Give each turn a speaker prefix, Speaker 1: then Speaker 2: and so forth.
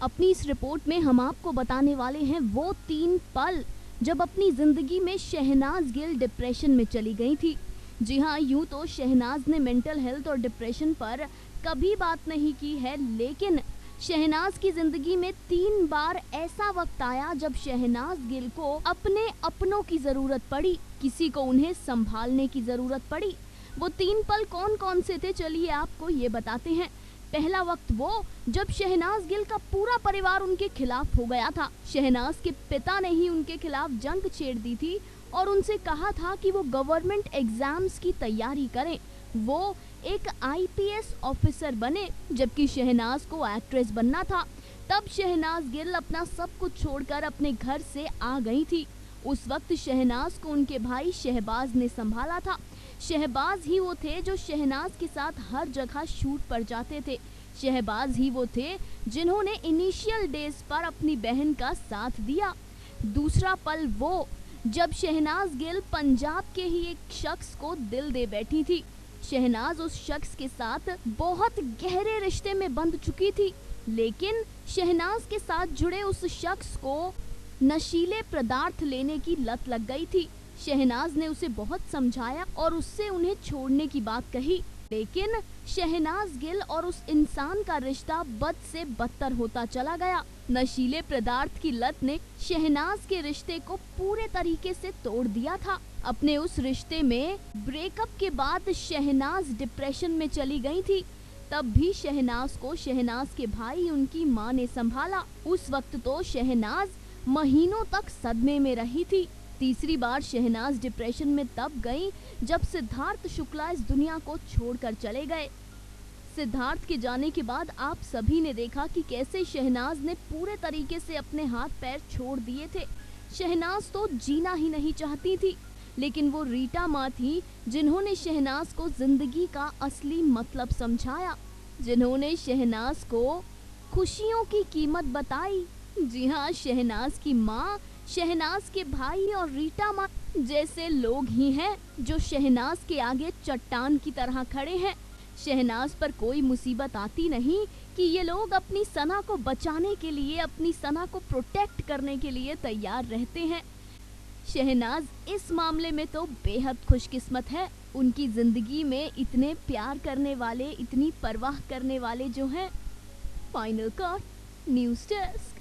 Speaker 1: अपनी इस रिपोर्ट में हम आपको बताने वाले हैं वो 3 पल जब अपनी जिंदगी में शहनाज गिल डिप्रेशन में चली गई थी। जी हाँ, यूँ तो शहनाज ने मेंटल हेल्थ और डिप्रेशन पर कभी बात नहीं की है, लेकिन शहनाज की जिंदगी में 3 बार ऐसा वक्त आया जब शहनाज गिल को अपने अपनों की जरूरत पड़ी, किसी को उन्हें संभालने की जरूरत पड़ी। वो 3 पल कौन कौन से थे, चलिए आपको ये बताते हैं। पहला वक्त वो जब शहनाज गिल का पूरा परिवार उनके खिलाफ हो गया था। शहनाज के पिता ने ही उनके खिलाफ जंग छेड़ दी थी और उनसे कहा था कि वो गवर्नमेंट एग्जाम्स की तैयारी करें, वो एक आईपीएस ऑफिसर बने, जबकि शहनाज को एक्ट्रेस बनना था। तब शहनाज गिल अपना सब कुछ छोड़कर अपने घर से आ गई थी। उस वक्त शहनाज को उनके भाई शहबाज ने संभाला था। शहबाज ही वो थे जो शहनाज के साथ हर जगह शूट पर जाते थे। शहबाज ही वो थे जिन्होंने इनिशियल डेज पर अपनी बहन का साथ दिया। दूसरा पल वो जब शहनाज गिल पंजाब के ही एक शख्स को दिल दे बैठी थी। शहनाज उस शख्स के साथ बहुत गहरे रिश्ते में बंध चुकी थी, लेकिन शहनाज के साथ जुड़े उस शख्स को नशीले पदार्थ लेने की लत लग गई थी। शहनाज ने उसे बहुत समझाया और उससे उन्हें छोड़ने की बात कही, लेकिन शहनाज गिल और उस इंसान का रिश्ता बद से बदतर होता चला गया। नशीले पदार्थ की लत ने शहनाज के रिश्ते को पूरे तरीके से तोड़ दिया था। अपने उस रिश्ते में ब्रेकअप के बाद शहनाज डिप्रेशन में चली गई थी। तब भी शहनाज को शहनाज के भाई उनकी मां ने संभाला। उस वक्त तो शहनाज महीनों तक सदमे में रही थी। तीसरी बार शहनाज डिप्रेशन में तब गई जब सिद्धार्थ शुक्ला इस दुनिया को छोड़कर चले गए। सिद्धार्थ के जाने के बाद आप सभी ने देखा कि कैसे शहनाज ने पूरे तरीके से अपने हाथ पैर छोड़ दिए थे। शहनाज तो जीना ही नहीं चाहती थी, लेकिन वो रीटा माँ थी जिन्होंने शहनाज को जिंदगी का असली मतलब समझाया, जिन्होंने शहनाज को खुशियों की कीमत बताई। जी हाँ, शहनाज की माँ, शहनाज के भाई और रीटा माँ जैसे लोग ही हैं जो शहनाज के आगे चट्टान की तरह खड़े हैं। शहनाज पर कोई मुसीबत आती नहीं कि ये लोग अपनी सना को बचाने के लिए, अपनी सना को प्रोटेक्ट करने के लिए तैयार रहते हैं। शहनाज इस मामले में तो बेहद खुशकिस्मत है। उनकी जिंदगी में इतने प्यार करने वाले, इतनी परवाह करने वाले जो हैं। Final cut, news desk.